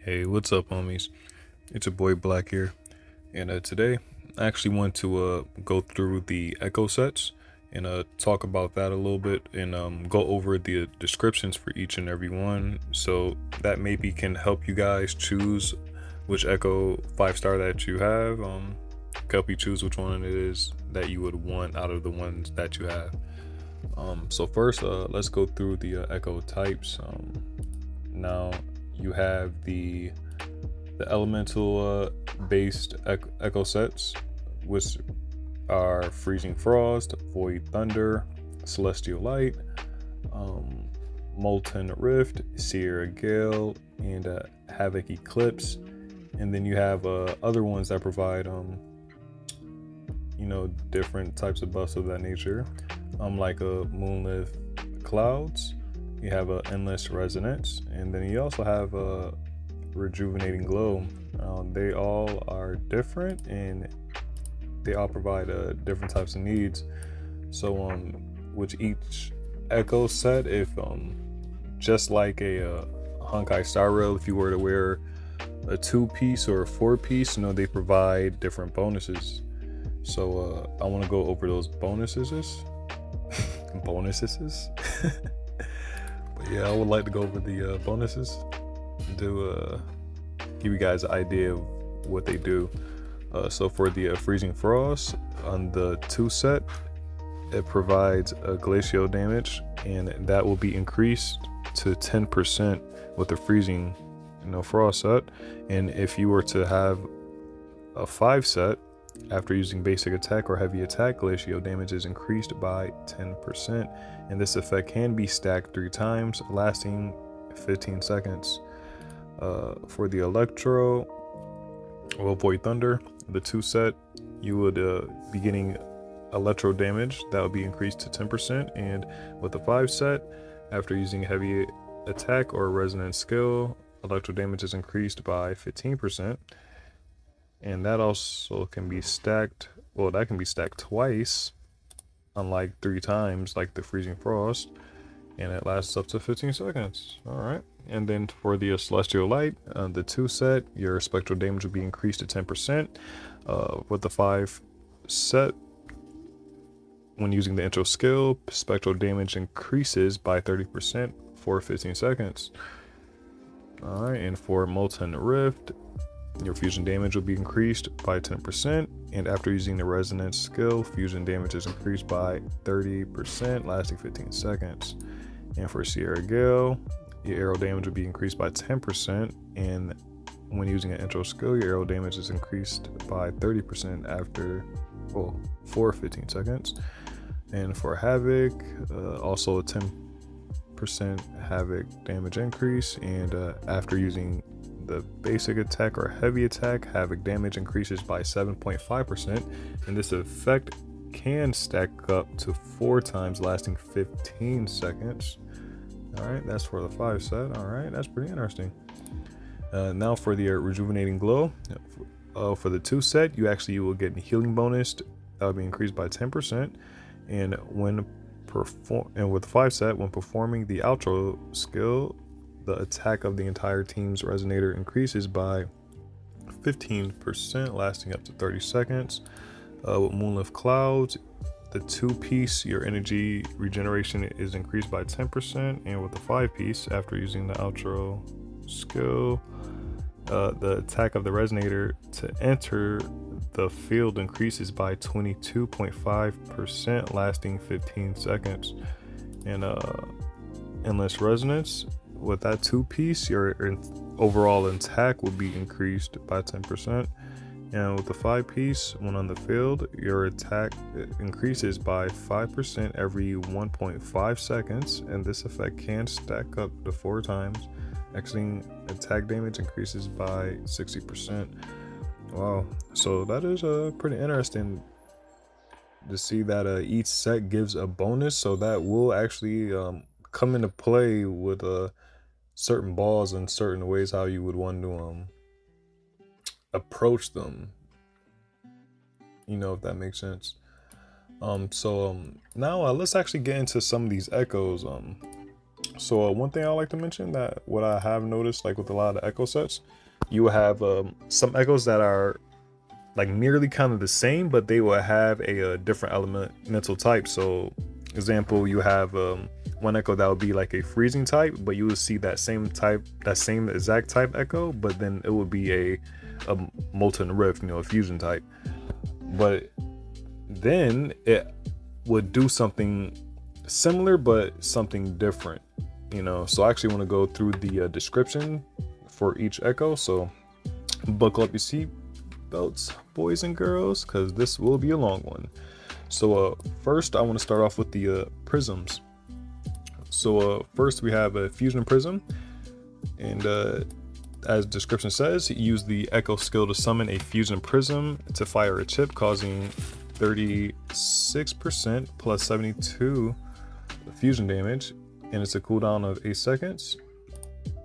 Hey, what's up, homies? It's your boy Black here, and today I actually want to go through the echo sets and talk about that a little bit and go over the descriptions for each and every one, so that maybe can help you guys choose which echo 5-star that you have. Help you choose which one it is that you would want out of the ones that you have. So first, let's go through the echo types. Now you have the elemental based echo sets, which are Freezing Frost, Void Thunder, Celestial Light, Molten Rift, Sierra Gale, and Havoc Eclipse. And then you have other ones that provide different types of buffs of that nature, like a Moonlit Clouds. You have a Endless Resonance, and then you also have a Rejuvenating Glow. They all are different, and they all provide different types of needs. So with each echo set, if just like a Honkai Star Rail, if you were to wear a 2-piece or a 4-piece, they provide different bonuses. So I want to go over those bonuses. But yeah, I would like to go over the bonuses to give you guys an idea of what they do. So for the Freezing Frost on the 2 set, it provides a glacial damage, and that will be increased to 10% with the Freezing Frost set. And if you were to have a 5 set, after using basic attack or heavy attack, glacial damage is increased by 10%, and this effect can be stacked 3 times, lasting 15 seconds. For the Electro or Void Thunder, the 2 set, you would be getting electro damage that would be increased to 10%, and with the 5 set, after using heavy attack or resonance skill, electro damage is increased by 15%. And that also can be stacked, well, that can be stacked twice, unlike 3 times like the Freezing Frost, and it lasts up to 15 seconds. All right. And then for the Celestial Light, the 2 set, your spectral damage will be increased to 10%. With the 5 set, when using the intro skill, spectral damage increases by 30% for 15 seconds. All right. And for Molten Rift, your fusion damage will be increased by 10%, and after using the resonance skill, fusion damage is increased by 30%, lasting 15 seconds. And for Sierra Gale, your arrow damage will be increased by 10%, and when using an intro skill, your arrow damage is increased by 30% for 15 seconds. And for Havoc, also a 10% Havoc damage increase, and after using the basic attack or heavy attack, Havoc damage increases by 7.5%, and this effect can stack up to 4 times, lasting 15 seconds. All right, that's for the 5 set. All right, that's pretty interesting. Now for the Rejuvenating Glow, for the 2 set, you will get a healing bonus that will be increased by 10%, and with the 5 set, when performing the outro skill, the attack of the entire team's resonator increases by 15%, lasting up to 30 seconds. With Moonlit Clouds, the 2-piece, your energy regeneration is increased by 10%, and with the 5-piece, after using the outro skill, the attack of the resonator to enter the field increases by 22.5%, lasting 15 seconds. And Endless Resonance, with that 2-piece, your overall attack will be increased by 10%, and with the 5-piece, when on the field, your attack increases by 5% every 1.5 seconds, and this effect can stack up to 4 times. Exiting attack damage increases by 60%. Wow, so that is pretty interesting to see that each set gives a bonus, so that will actually come into play with certain balls and certain ways how you would want to approach them, if that makes sense. Now let's actually get into some of these echoes. So one thing I like to mention, that what I have noticed, like with a lot of echo sets, you will have some echoes that are like nearly kind of the same, but they will have a different elemental type. So example, you have one echo that would be like a freezing type, but you will see that same exact type echo, but then it would be a molten rift, a fusion type. But then it would do something similar but something different, so I actually want to go through the description for each echo. So buckle up your seat belts, boys and girls, because this will be a long one. So first I want to start off with the prisms. So first we have a fusion prism, and as description says, use the echo skill to summon a fusion prism to fire a chip, causing 36% plus 72 fusion damage, and it's a cooldown of 8 seconds.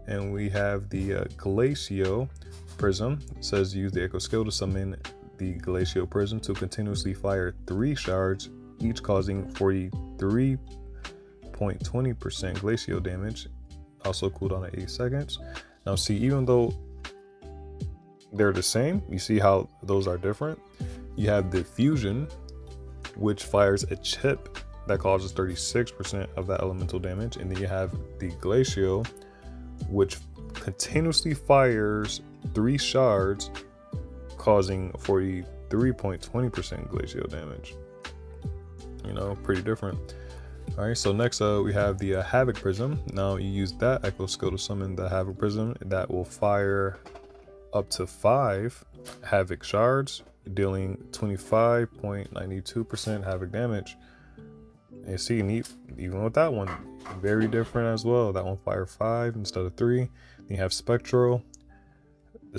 And we have the Glacio prism. It says use the echo skill to summon the Glacio prism to continuously fire 3 shards, each causing 43.20% glacial damage, also cooldown at 8 seconds. Now see, even though they're the same, you see how those are different. You have the fusion, which fires a chip that causes 36% of that elemental damage, and then you have the Glacio, which continuously fires 3 shards, causing 43.20% glacial damage. Pretty different. All right, so next we have the Havoc prism. Now you use that echo skill to summon the Havoc prism that will fire up to 5 Havoc shards, dealing 25.92% Havoc damage. And you see, even with that one, very different as well. That one fire 5 instead of 3. Then you have the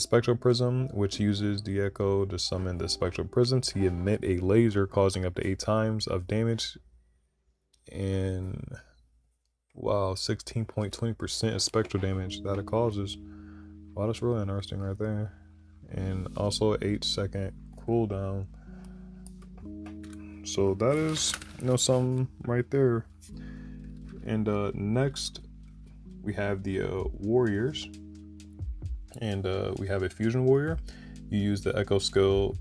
Spectral prism, which uses the echo to summon the Spectral prism to emit a laser, causing up to 8 times of damage. And wow, 16.20% of spectral damage that it causes. Wow, that's really interesting right there. And also 8-second cooldown. So that is, some right there. And next we have the warriors, and we have a fusion warrior. You use the echo skill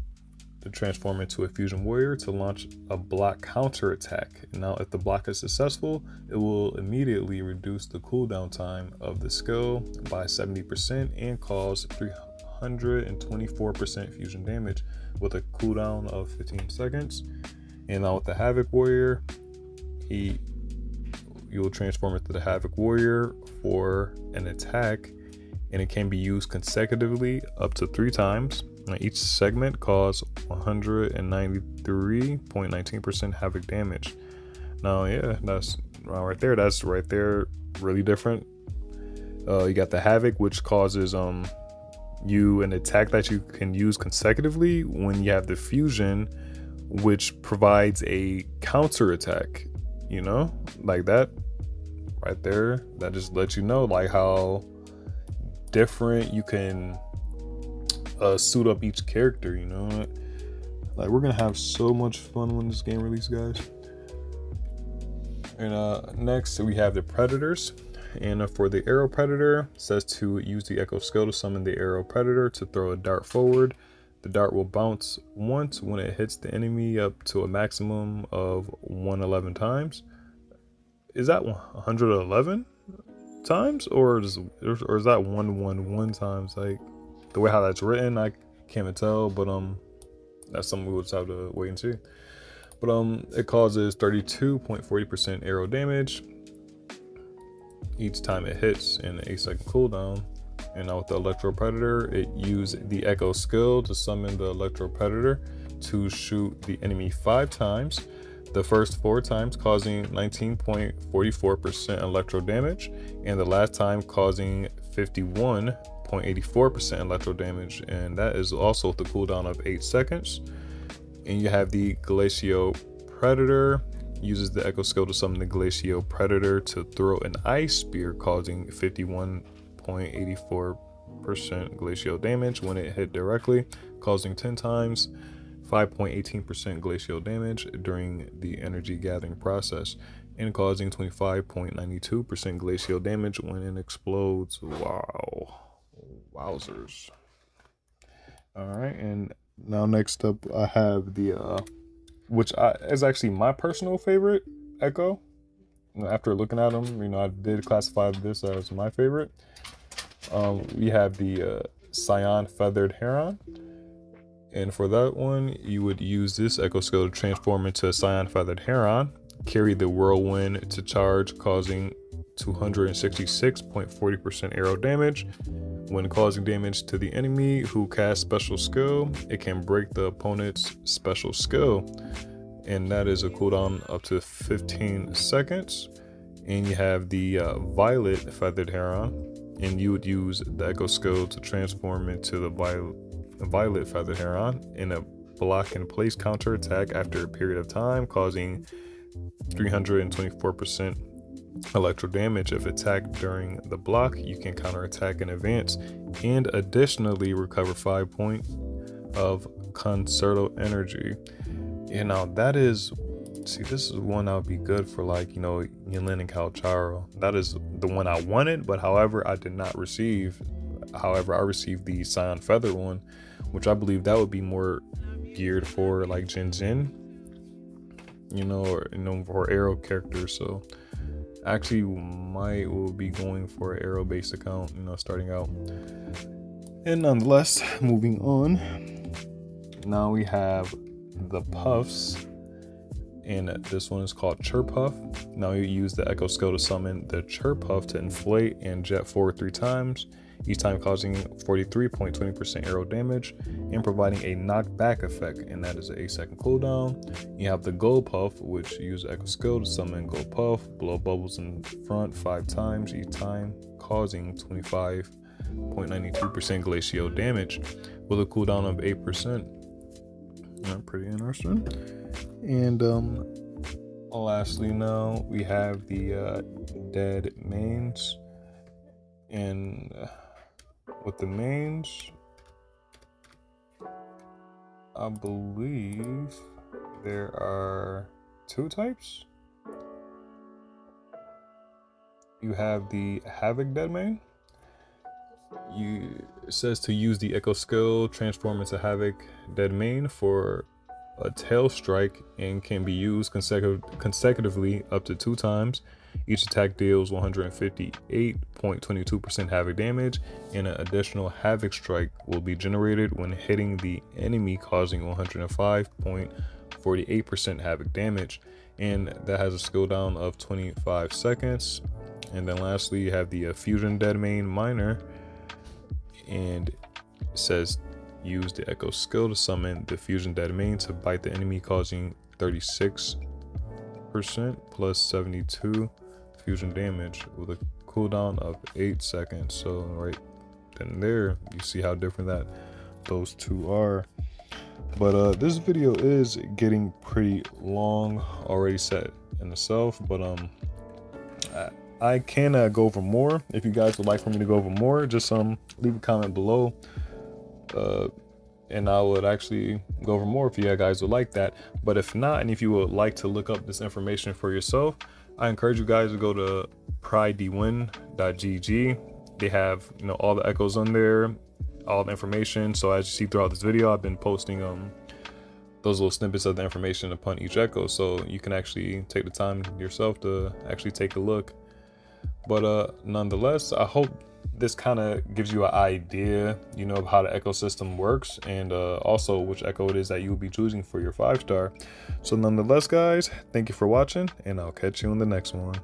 to transform into a fusion warrior to launch a block counter attack. Now if the block is successful, it will immediately reduce the cooldown time of the skill by 70% and cause 324% fusion damage with a cooldown of 15 seconds. And now with the Havoc warrior, you will transform into the Havoc warrior for an attack, and it can be used consecutively up to 3 times. Each segment causes 193.19% Havoc damage. Now, yeah, that's right there. That's right there, really different. You got the Havoc, which causes you an attack that you can use consecutively, when you have the fusion, which provides a counter attack. Like that right there. That just lets you know like how different you can suit up each character. Like, we're gonna have so much fun when this game releases, guys. And next we have the Predators, and for the Arrow Predator, it says to use the echo skill to summon the Arrow Predator to throw a dart forward. The dart will bounce once when it hits the enemy, up to a maximum of 111 times. Is that 111 times, or is that 111 times? Like, the way how that's written, I can't even tell, but that's something we would just have to wait and see. But it causes 32.40% arrow damage each time it hits, in an 8-second cooldown. And now with the Electro Predator, it used the echo skill to summon the Electro Predator to shoot the enemy 5 times. The first 4 times causing 19.44% electro damage, and the last time causing 51.84% electro damage, and that is also with the cooldown of 8 seconds. And you have the Glacio Predator, uses the echo skill to summon the Glacio Predator to throw an ice spear, causing 51.84% glacial damage when it hit directly, causing 10 times 5.18% glacial damage during the energy gathering process. and causing 25.92% glacial damage when it explodes. Wow. Wowzers. Alright, and now next up I have the which is actually my personal favorite Echo. After looking at them, I did classify this as my favorite. We have the Cyan Feathered Heron. And for that one, you would use this Echo skill to transform into a Cyan Feathered Heron, carry the Whirlwind to charge, causing 266.40% arrow damage. When causing damage to the enemy who casts special skill, it can break the opponent's special skill. And that is a cooldown up to 15 seconds. And you have the Violet Feathered Heron, and you would use the Echo skill to transform into the Violet Feathered Heron in a block and place counter attack after a period of time, causing 324% electro damage. If attacked during the block, you can counter attack in advance and additionally recover 5 points of concerto energy. That is, this is one that would be good for like, Yulin and Kalcharo. That is the one I wanted, but however, I did not receive. However, I received the Cyan Feather one, which I believe that would be more geared for like Jin, or for arrow characters. So actually will be going for an arrow based account, starting out. And nonetheless, moving on, now we have the Puffs, and this one is called Chirp Puff. Now you use the Echo skill to summon the Chirp Puff to inflate and jet forward 3 times, each time causing 43.20% arrow damage and providing a knockback effect, and that is an 8-second cooldown. You have the Gold Puff, which you use the Echo skill to summon Gold Puff, blow bubbles in front 5 times, each time causing 25.92% glacial damage with a cooldown of 8%. Pretty interesting. And lastly, now we have the Dead Mains, and with the mains, I believe there are 2 types. You have the Havoc Dead Main. It says to use the Echo skill, transform into Havoc Dead Main for a tail strike, and can be used consecutively up to 2 times. Each attack deals 158.22% Havoc damage, and an additional Havoc strike will be generated when hitting the enemy, causing 105.48% Havoc damage, and that has a skill down of 25 seconds. And then lastly, you have the Fusion Dead Main Minor, and it says use the Echo skill to summon the Fusion Dead Main to bite the enemy, causing 36% plus 72 fusion damage with a cooldown of 8 seconds. So right then there, you see how different those 2 are. But this video is getting pretty long already set in itself, but I can go over more. If you guys would like for me to go over more, just leave a comment below, and I would actually go over more if you guys would like that. But if not, and if you would like to look up this information for yourself, I encourage you guys to go to pridewin.gg. They have all the echoes on there, all the information. So as you see throughout this video, I've been posting those little snippets of the information upon each echo, so you can actually take the time yourself to actually take a look. But nonetheless, I hope this kind of gives you an idea, of how the ecosystem works, and also which echo it is that you will be choosing for your 5-star. So nonetheless, guys, thank you for watching, and I'll catch you in the next one.